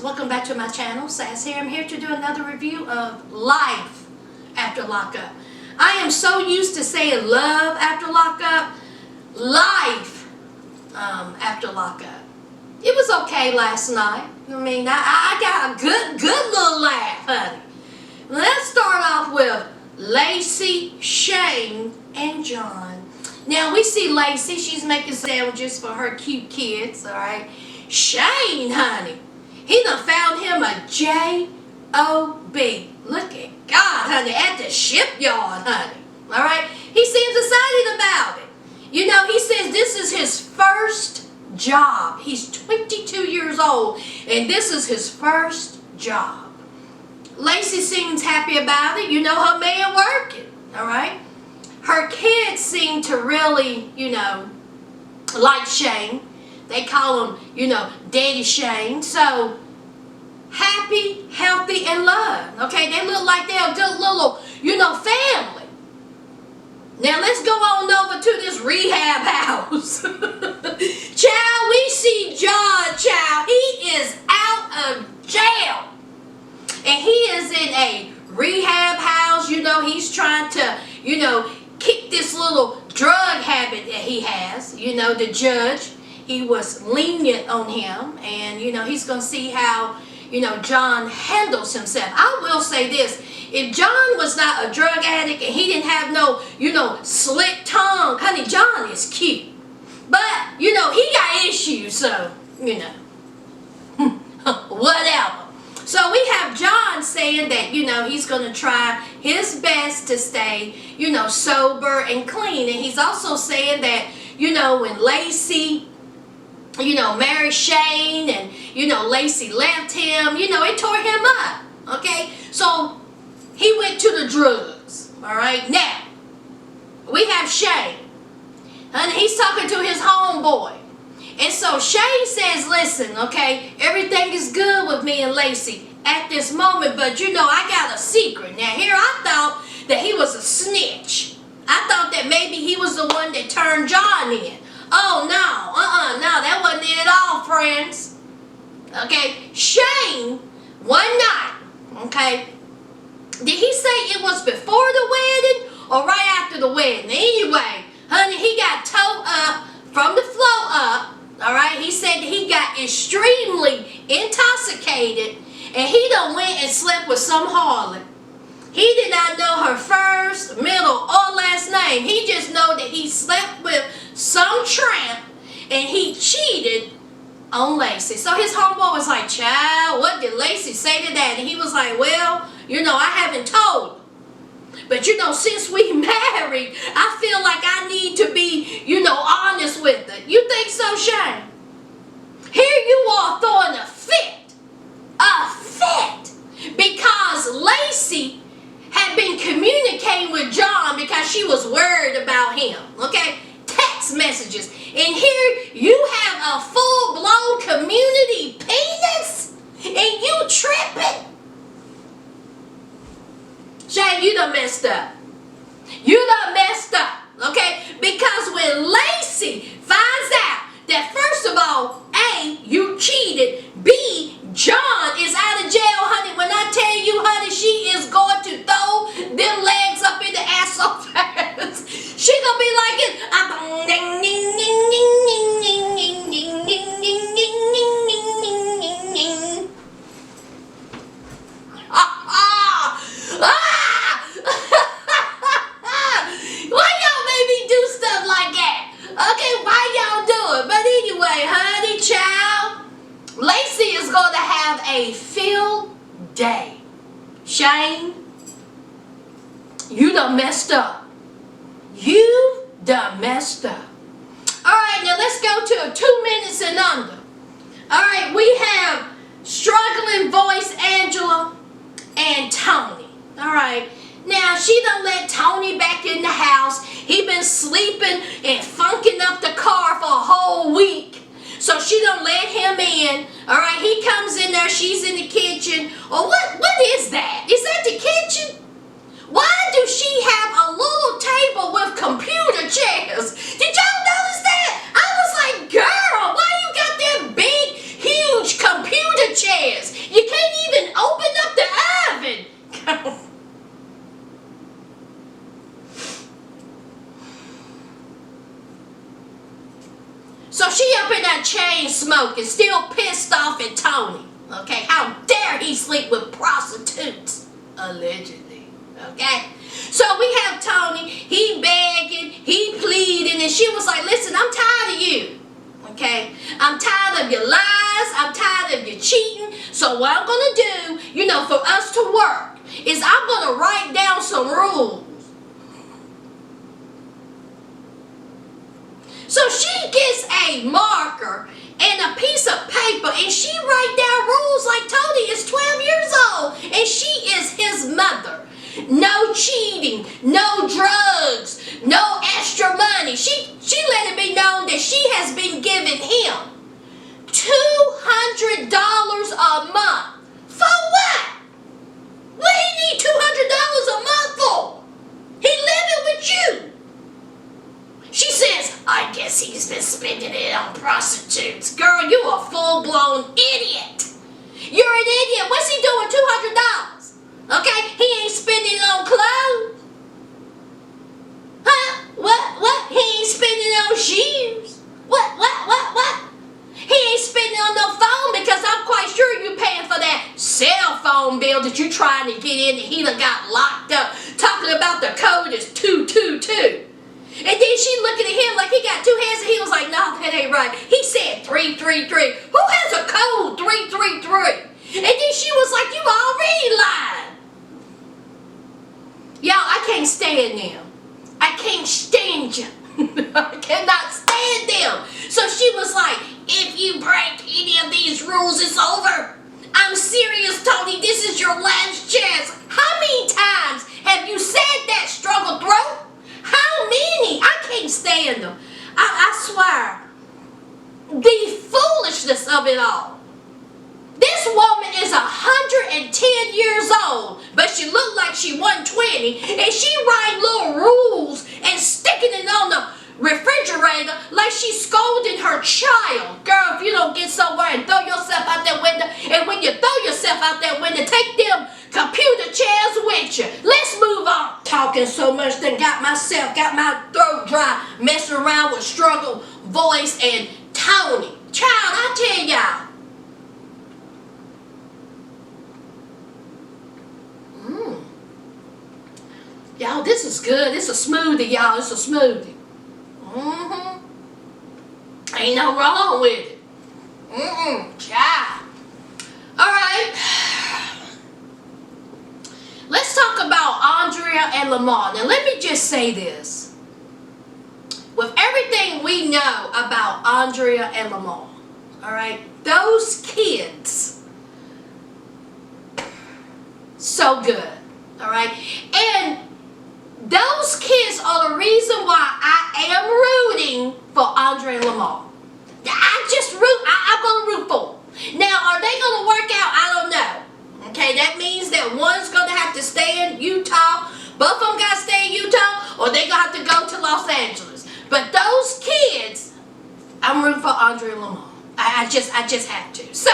welcome back to my channel. Sass here. I'm here to do another review of Life After Lockup. I am so used to saying love after lockup, life after lockup. It was okay last night. I mean, I got a good little laugh, honey. Let's start off with Lacey, Shane, and John. Now we see Lacey, she's making sandwiches for her cute kids, alright? Shane, honey, he done found him a J-O-B. Look at God, honey, at the shipyard, honey. Alright? He seems excited about it. You know, he says this is his first job. He's 22 years old, and this is his first job. Lacey seems happy about it. You know, her man working, alright? Her kids seem to really, you know, like Shane. They call him, you know, Daddy Shane. So, happy, healthy, and loved. Okay, they look like they're a good little, you know, family. Now, let's go on over to this rehab house. Child, we see John, child. He is out of jail. And he is in a rehab house. You know, he's trying to, you know, kick this little drug habit that he has. You know, the judge, he was lenient on him. And, you know, he's going to see how, you know, John handles himself. I will say this. If John was not a drug addict and he didn't have no, you know, slick tongue, honey, John is cute. But, you know, he got issues, so, you know, whatever. So we have John saying that, you know, he's going to try his best to stay, you know, sober and clean. And he's also saying that, you know, when Lacey, you know, married Shane and, you know, Lacey left him, you know, it tore him up. Okay? So he went to the drugs. All right? Now, we have Shane. And he's talking to his homeboy. And so Shane says, listen, okay, everything is good with me and Lacey at this moment, but you know, I got a secret. Now here I thought that he was a snitch. I thought that maybe he was the one that turned John in. Oh no, no, that wasn't it at all, friends. Okay, Shane, one night, okay, did he say it was before the wedding or right after the wedding? Anyway, honey, he got towed up from the floor up. Alright, he said he got extremely intoxicated and he done went and slept with some harlot. He did not know her first, middle, or last name. He just know that he slept with some tramp and he cheated on Lacey. So his homeboy was like, child, what did Lacey say to that? And he was like, well, you know, I haven't told her. But, you know, since we married, I feel like I need to be, you know, honest with it. You think so, Shane? Here you are throwing a fit. A fit. Because Lacey had been communicating with John because she was worried about him. Okay? Text messages. And here you have a full-blown community penis? And you tripping? Shane, you done messed up. You done messed up, okay? Because when Lacey finds out that, first of all, A, you cheated, B, John is out of jail, honey. When I tell you, honey, she is going to throw them legs up in the ass so fast. She gonna be like it. Why y'all made me do stuff like that? Okay, why y'all do it? But anyway, honey, child, Lacey is going to have a field day. Shane, you done messed up. You done messed up. Alright, now let's go to 2 minutes and under. Alright, we have struggling voice Angela and Tony. Alright, now she done let Tony back in the house. He been sleeping and funking up the car for a whole week. So she done let him in. Alright, he comes in there, she's in the kitchen. Oh, what is that? Is that the kitchen? Why do she have a little table with computer chairs? Did y'all notice that? I was like, girl, why you got them big, huge computer chairs? up in that chain smoking, still pissed off at Tony. Okay, how dare he sleep with prostitutes? Allegedly. Okay? So we have Tony, he begging, he pleading, and she was like, listen, I'm tired of you. Okay? I'm tired of your lies, I'm tired of your cheating. So what I'm going to do, for us to work, is I'm going to write down some rules. So she gets a marker and a piece of paper, and she write down rules like Tony is 12 years old, and she is his mother. No cheating, no drugs, no extra money. She let it be known that she has been giving him $200 a month. For what? What do he need $200 a month for? He living with you. She says, I guess he's been spending it on prostitutes. Girl, you a full-blown idiot. You're an idiot. What's he doing $200? Okay? He ain't spending it on clothes. Huh? What? He ain't spending it on shoes. What? He ain't spending it on no phone, because I'm quite sure you're paying for that cell phone bill that you're trying to get in, and he done got locked up. Talking about the code is 222. And then she looking at him like he got two hands, and he was like, no, that ain't right. He said 333. Who has a code 333? And then she was like, you already lied. Y'all, I can't stand them. I can't stand you. I cannot stand them. So she was like, if you break any of these rules, it's over. I'm serious, Tony. This is your last chance. How many times have you said that, struggle throat? How many? I can't stand them. I swear. The foolishness of it all. This woman is 110 years old, but she looked like she 120, and she writing little rules and sticking it on the refrigerator like she's scolding her child. Girl, if you don't get somewhere and throw yourself out that window, and when you throw yourself out that window, take them computer chairs with you. Let's move on. Talking so much that got my throat dry, messing around with struggle, voice, and Tony. Child, I tell y'all. Y'all, this is good. This is a smoothie, y'all. It's a smoothie. Ain't no wrong with it. Child. All right. Let's talk about Andrea and Lamar. Now, let me just say this. With everything we know about Andrea and Lamar, all right, those kids, so good, all right? And those kids are the reason why I am rooting for Andrea and Lamar. I'm going to root for them. Now, are they going to work out? I don't know. Okay, that means that one's going to have to stay in Utah. Both of them got to stay in Utah, or they're going to have to go to Los Angeles. But those kids, I'm rooting for Andrea and Lamar. I just have to. So,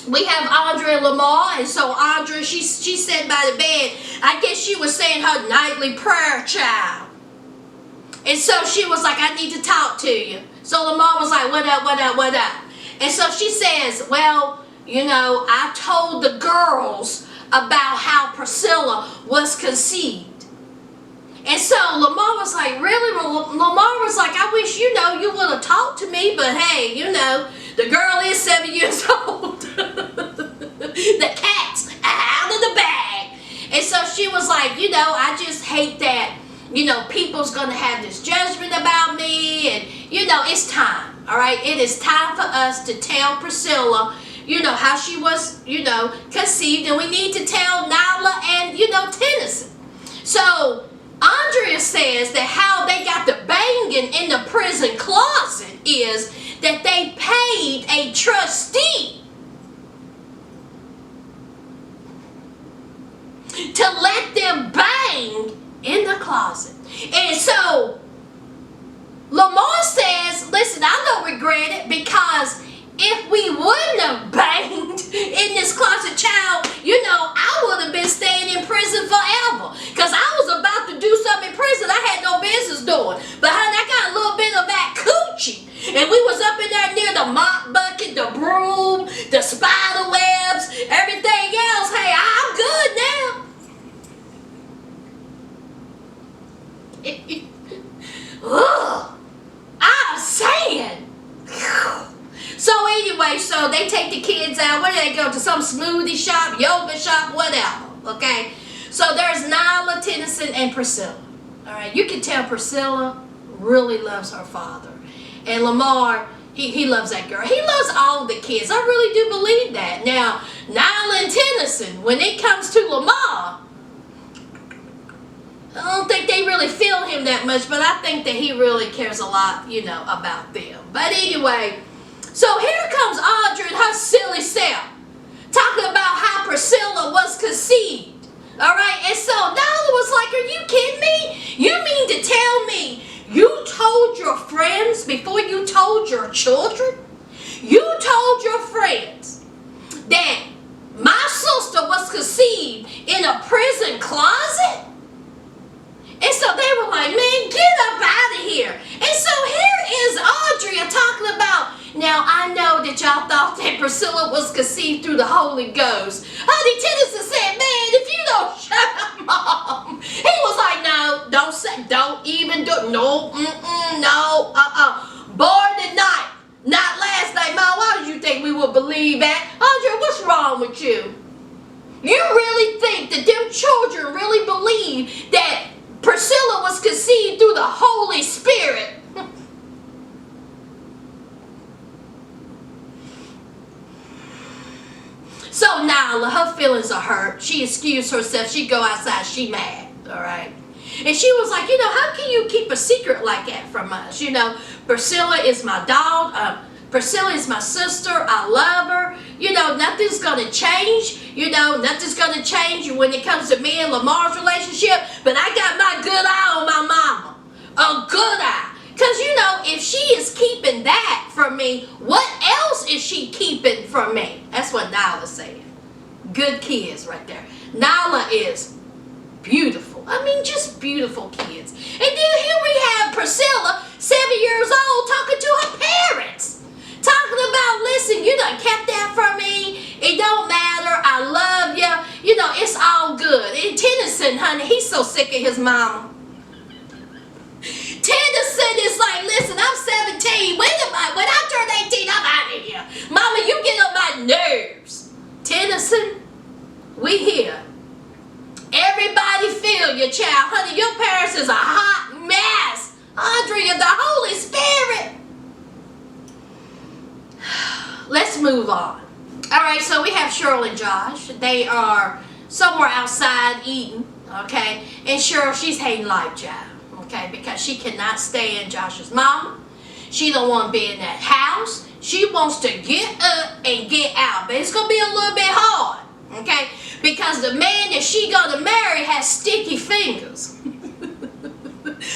we have Andrea and Lamar, and so Andrea, she sat by the bed. I guess she was saying her nightly prayer, child. And so she was like, I need to talk to you. So Lamar was like, what up? And so she says, well, I told the girls about how Priscilla was conceived. And so Lamar was like, really? Lamar was like, I wish, you would have talked to me, but hey, the girl is 7 years old. The cat's out of the bag. And so she was like, I just hate that, people's going to have this judgment about me. And, it's time, all right? It is time for us to tell Priscilla, how she was, conceived. And we need to tell Nyla and, Tennyson. So Andrea says that how they got the banging in the prison closet is that they paid a trustee to let them bang in the closet. And so Lamar says, listen, I don't regret it, because if we wouldn't have banged in this closet, child, I would have been staying in prison forever. Because I was about to do something in prison I had no business doing. But honey, I got a little bit of that coochie. And we Ugh, I'm saying. So anyway, so they take the kids out. Where do they go? To some smoothie shop, yoga shop, whatever. Okay? So there's Nyla, Tennyson, and Priscilla. Alright, you can tell Priscilla really loves her father. And Lamar, he loves that girl. He loves all the kids. I really do believe that. Now, Nyla and Tennyson, when it comes to Lamar, I don't think they really feel him that much, but I think that he really cares a lot, about them. But anyway, so here comes Audrey and her silly self, talking about how Priscilla was conceived. Alright, and so Nyla was like, are you kidding me? You mean to tell me you told your friends before you told your children? You told your friends that my sister was conceived in a prison closet? And so they were like, man, get up out of here. And so here is Andrea talking about, now I know that y'all thought that Priscilla was conceived through the Holy Ghost. Honey, Tennyson said, man, if you don't shut up, Mom. He was like, no, don't even do it. No, no, Born tonight, not last night. Mom, why did you think we would believe that? Andrea, what's wrong with you? You really think that them children really believe that Priscilla was conceived through the Holy Spirit? So Nyla, her feelings are hurt. She excused herself. She go outside. She mad. All right. And she was like, how can you keep a secret like that from us? Priscilla is my dog. Priscilla is my sister. I love her. Nothing's going to change. Nothing's going to change when it comes to me and Lamar's relationship. But I got my good eye on my mama. A good eye. Because, if she is keeping that from me, what else is she keeping from me? That's what Nyla said. Good kids right there. Nyla is beautiful. I mean, just beautiful kids. And then here we have Priscilla, 7 years old, talking to her parents. Talking about, listen, you done kept that from me. It don't matter. I love you. It's all good. And Tennyson, honey, he's so sick of his mama. Tennyson is like, listen, I'm 17. When I turn 18, I'm out of here. Mama, you get on my nerves. Tennyson, we here. Everybody feel you, child. Honey, your parents is a hot mess. Andrea, the Holy Spirit. Let's move on. All right, so we have Cheryl and Josh. They are somewhere outside eating, okay? And Cheryl, she's hating life, child. Okay, because she cannot stay in Josh's mama. She don't want to be in that house. She wants to get up and get out. But it's going to be a little bit hard. Okay, because the man that she going to marry has sticky fingers.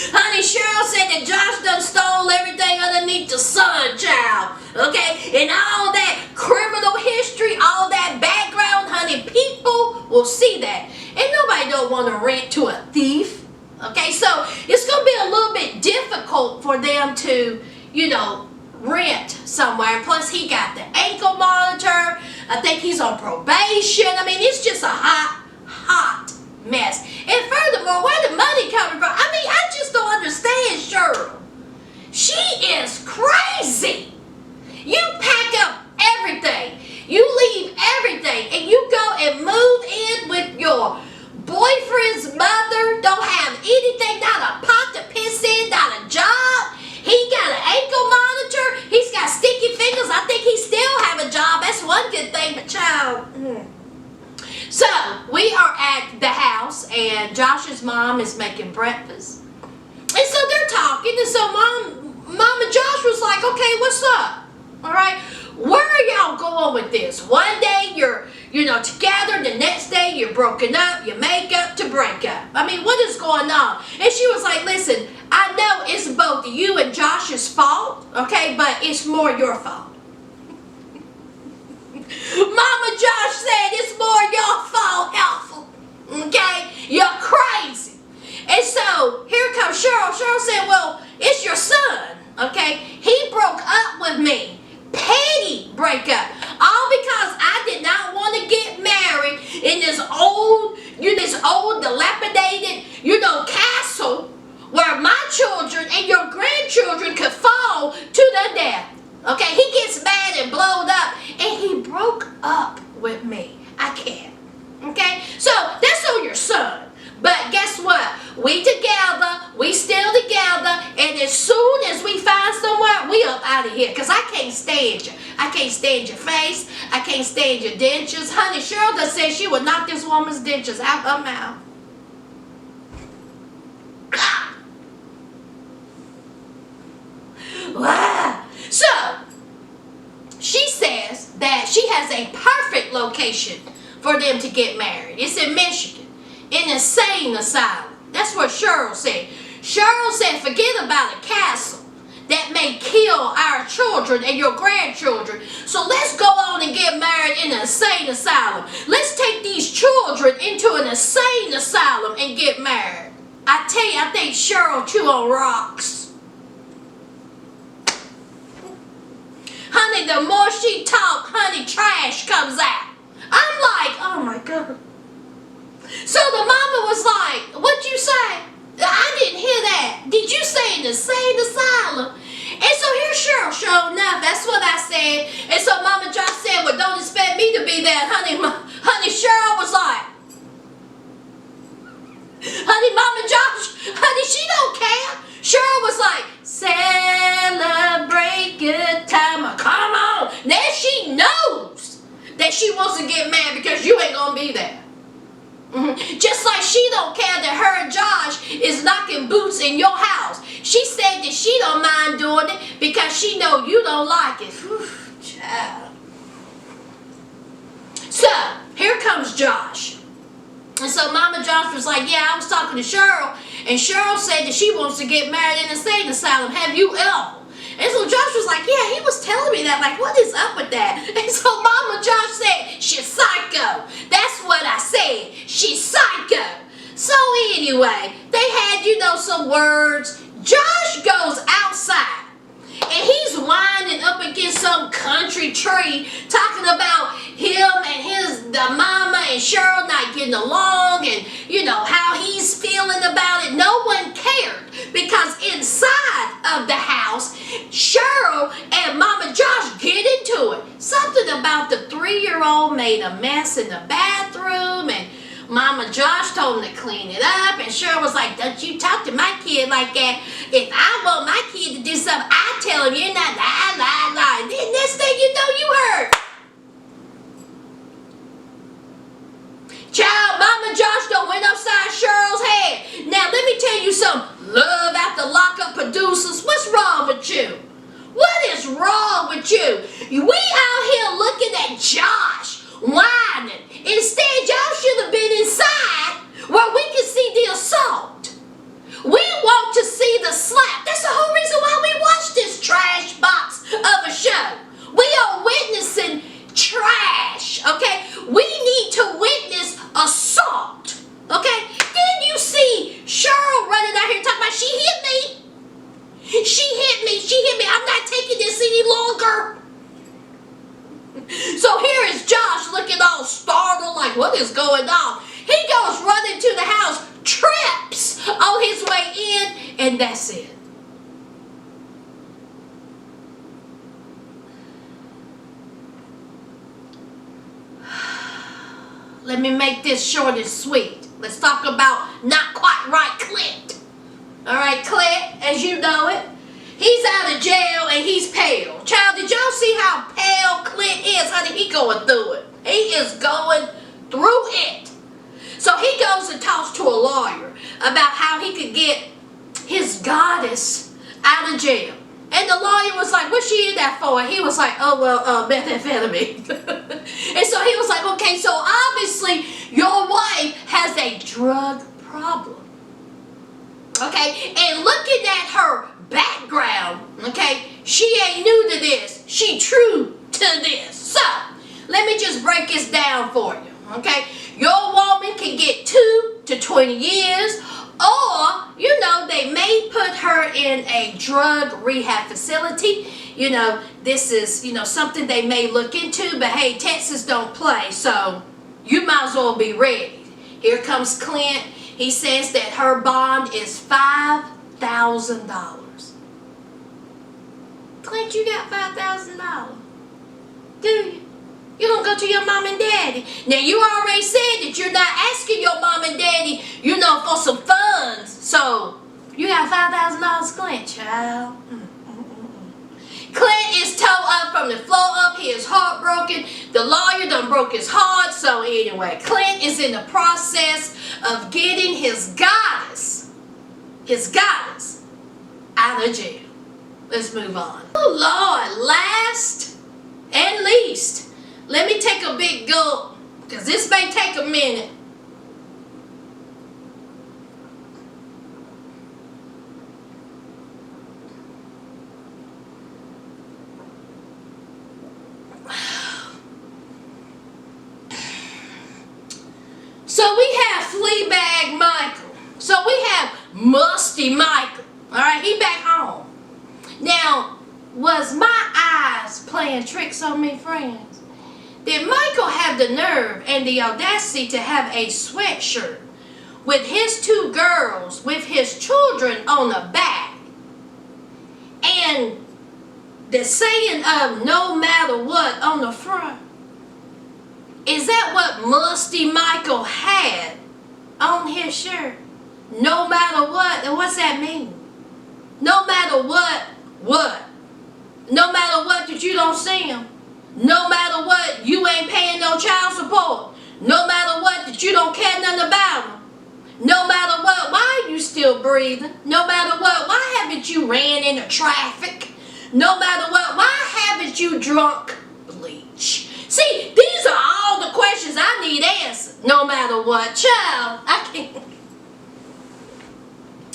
Honey, Cheryl said that Josh done stole everything underneath the sun, child. Okay, and all that criminal history, all that background, honey, people will see that. And nobody don't want to rent to a thief. Okay, so it's going to be a little bit difficult for them to, rent somewhere. Plus, he got the ankle monitor. I think he's on probation. I mean, it's just a hot mess. And furthermore, where the money coming from? I mean, I just don't understand Cheryl. She is crazy. You pack up everything. You leave everything. And you go and move in with your boyfriend's mother, don't have anything, not a pot to piss in, not a job. He got an ankle monitor. He's got sticky fingers. I think he still have a job. That's one good thing, but child. So, we are at the house, and Josh's mom is making breakfast. And so they're talking, and so Mom and Josh was like, okay, what's up? All right, where are y'all going with this? One day you're together, the next day you're broken up, you make up to break up. I mean, what is going on? And she was like, listen, I know it's both you and Josh's fault, okay, but it's more your fault. Mama Josh said it's more your fault, helpful, okay? You're crazy. And so, here comes Cheryl. Cheryl said, well, it's your son, okay? He broke up with me. Petty breakup. All because I did not want to get married in this old dilapidated, castle where children and your grandchildren could fall to their death. Okay, he gets mad and blowed up, and he broke up with me. I can't. Okay, so that's on your son. But guess what? We together, we still together, and as soon as we find somewhere, we up out of here. Because I can't stand you. I can't stand your face. I can't stand your dentures. Honey, Cheryl just said she would knock this woman's dentures out her mouth. Wow. So, she says that she has a perfect location for them to get married. It's in Michigan. An insane asylum. That's what Cheryl said. Cheryl said, forget about a castle that may kill our children and your grandchildren. So let's go on and get married in an insane asylum. Let's take these children into an insane asylum and get married. I tell you, I think Cheryl chew on rocks. Honey, the more she talk, honey, trash comes out. I'm like, oh my God. So the mama was like, what'd you say? I didn't hear that. Did you say an insane asylum? And so here's Cheryl, sure enough, that's what I said. And so Mama Josh said, well, don't expect me to be there. Honey, Cheryl was like, honey, Mama Josh, honey, she don't care. Cheryl was like, celebrate good time. Come on. Now she knows that she wants to get mad because you ain't going to be there. Just like she don't care that her and Josh is knocking boots in your house. She said that she don't mind doing it because she know you don't like it. Whew, child. So, here comes Josh. And so Mama Josh was like, yeah, I was talking to Cheryl, and Cheryl said that she wants to get married in an insane asylum. Have you ever? And so Josh was like, yeah, he was telling me that. Like, what is up with that? And so Mama Josh said, she's psycho. That's what I said. She's psycho. So anyway, they had, some words. Josh goes outside, and he's winding up against some country tree, talking about him and the mama and Cheryl not getting along, and how he's feeling about it. No one cared, because inside of the house, Cheryl and Mama Josh get into it. Something about the 3-year-old made a mess in the bathroom, and Mama Josh told him to clean it up, and Cheryl was like, don't you talk to my kid like that. If I want my kid to do something, I tell him you're not lie. And then next thing you know, you heard. Child, Mama Josh done went upside Cheryl's head. Now, let me tell you something. Love after lockup producers, what's wrong with you? What is wrong with you? We out here looking at Josh, whining. Instead, y'all should have been inside where we can see the assault. We want to see the slap. That's the whole reason why we watch this trash box of a show. We are witnessing trash, okay? We need to witness assault, okay? Then you see Cheryl running out here talking about she hit me. I'm not taking this any longer. So here is Josh looking all startled, like, what is going on? He goes running to the house, trips on his way in, and that's it. Let me make this short and sweet. Let's talk about not quite right Clint. All right, Clint, as you know it, he's out of jail and he's pale. Child, did y'all see how pale Clint is? Honey, he going through it. He is going through it. So he goes and talks to a lawyer about how he could get his goddess out of jail. And the lawyer was like, what's she in that for? And he was like, oh, well, methamphetamine. And so he was like, okay, so obviously your wife has a drug problem. Okay, and looking at her background, okay, she ain't new to this. She true to this. So, let me just break this down for you, okay? Your woman can get 2 to 20 years, or, they may put her in a drug rehab facility. This is, something they may look into, but hey, Texas don't play, so you might as well be ready. Here comes Clint. He says that her bond is $5 $5,000. Clint, you got $5,000. Do you? You don't go to your mom and daddy. Now, you already said that you're not asking your mom and daddy, for some funds. So, you got $5,000, Clint, child. Clint is tore up from the floor up. He is heartbroken. The lawyer done broke his heart. So, anyway, Clint is in the process of getting his goddess, out of jail. Let's move on. Oh, Lord, last and least, let me take a big gulp, because this may take a minute. So we have Fleabag Michael. So we have Musty Michael. Alright, he back home. Now, was my eyes playing tricks on me, friends? Did Michael have the nerve and the audacity to have a sweatshirt with his two girls, with his children on the back, and the saying of no matter what on the front? Is that what Musty Michael had on his shirt? No matter what? And what's that mean? No matter what? What? No matter what that you don't see him. No matter what, you ain't paying no child support. No matter what, that you don't care nothing about him. No matter what, why are you still breathing? No matter what, why haven't you ran into traffic? No matter what, why haven't you drunk bleach? See, these are all the questions I need answered. No matter what, child, I can't.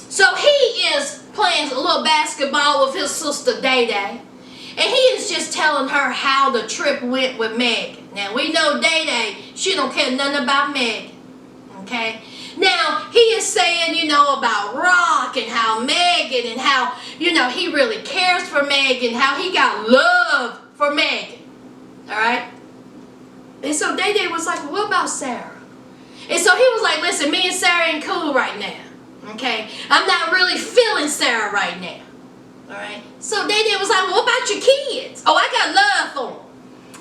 So he is playing a little basketball with his sister Day Day. And he is just telling her how the trip went with Megan. Now, we know Day Day, she don't care nothing about Megan. Okay? Now, he is saying, about Rock and how Megan and how, he really cares for Megan, how he got love for Megan. Alright? And so Day Day was like, well, what about Sarah? And so he was like, listen, me and Sarah ain't cool right now. Okay? I'm not really feeling Sarah right now. Alright? So Day Day was like, well, what about your kids? Oh, I got love for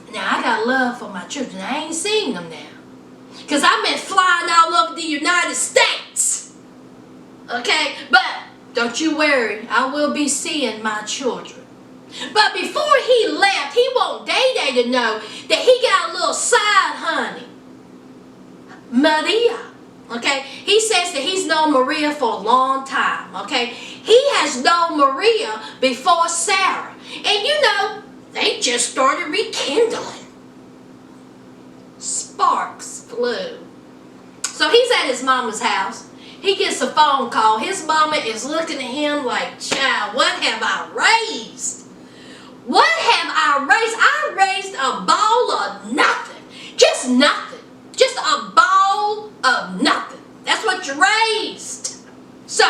them. Now, I got love for my children. I ain't seen them now. Because I've been flying all over the United States. Okay? But don't you worry. I will be seeing my children. But before he left, he want Day Day to know that he got a little side honey. Maria. Okay? He says that he's known Maria for a long time. Okay? He has known Maria before Sarah. And they just started rekindling. Sparks flew. So he's at his mama's house. He gets a phone call. His mama is looking at him like, child, what have I raised? What have I raised? I raised a ball of nothing. Just nothing. Just a ball of nothing. That's what you raised. So,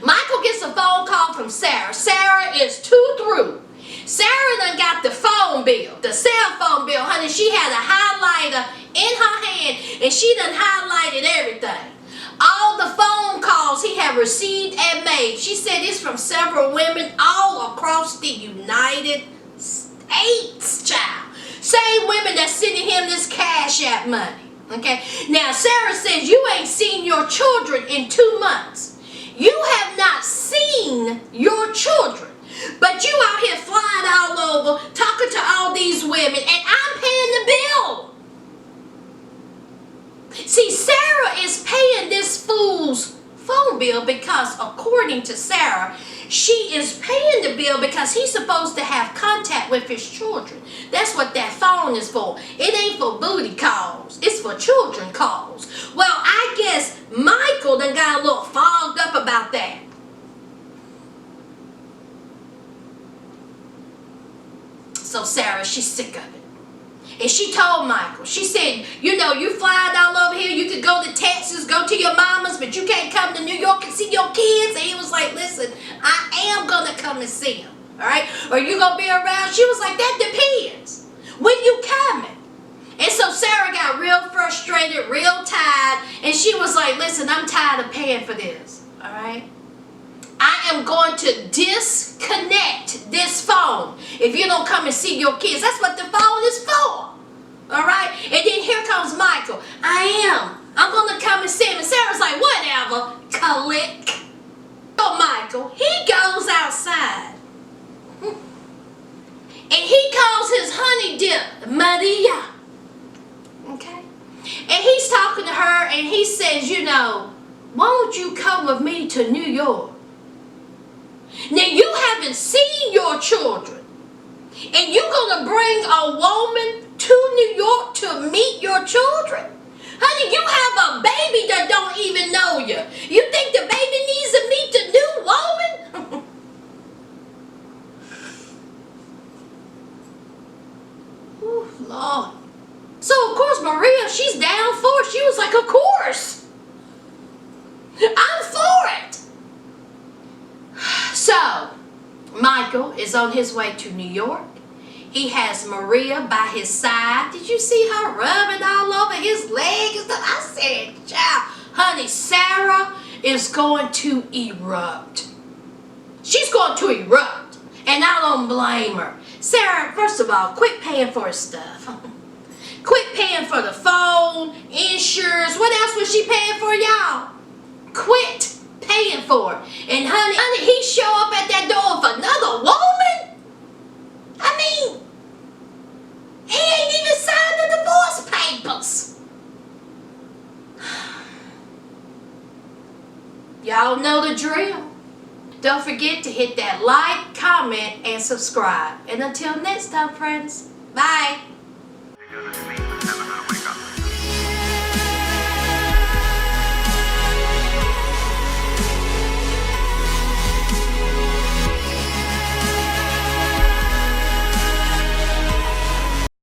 Michael gets a phone call from Sarah. Sarah is too through. Sarah done got the phone bill, the cell phone bill, honey. She had a highlighter in her hand and she done highlighted everything. All the phone calls he had received and made. She said it's from several women all across the United States, child. Same women that's sending him this Cash App money. Okay? Now, Sarah says you ain't seen your children in 2 months. You have not seen your children. But you out here flying all over, talking to all these women, and I'm paying the bill. See, Sarah is paying this fool's phone bill because, according to Sarah, she is paying the bill because he's supposed to have contact with his children. That's what that phone is for. It ain't for booty calls. It's for children calls. Well, I guess Michael done got a little fogged up about that. So Sarah, she's sick of it. And she told Michael, she said, you flying all over here, you could go to Texas, go to your mama's, but you can't come to New York and see your kids. And he was like, listen, I am going to come and see them. All right? Are you going to be around? She was like, that depends. When you coming? And so Sarah got real frustrated, real tired. And she was like, listen, I'm tired of paying for this. All right? I am going to disconnect this phone if you don't come and see your kids. That's what the phone is for. All right? And then here comes Michael. I'm going to come and see him. And Sarah's like, whatever. Click. So Michael, he goes outside. And he calls his honey dip Maria. Okay? And he's talking to her and he says, you know, why don't you come with me to New York? Now you haven't seen your children. And you're going to bring a woman to New York to meet your children? Honey, you have a baby that don't even know you. You think the baby needs to meet the new woman? Ooh, Lord. So, of course, Maria, she's down for it. She was like, of course. I'm for it. So, Michael is on his way to New York. He has Maria by his side. Did you see her rubbing all over his leg and stuff? I said, child, honey, Sarah is going to erupt. She's going to erupt. And I don't blame her. Sarah, first of all, quit paying for his stuff. Quit paying for the phone, insurance. What else was she paying for, y'all? Quit paying for it. And honey, he show up at that door with another woman? I mean, he ain't even signed the divorce papers. Y'all know the drill. Don't forget to hit that like, comment, and subscribe. And until next time, friends, bye.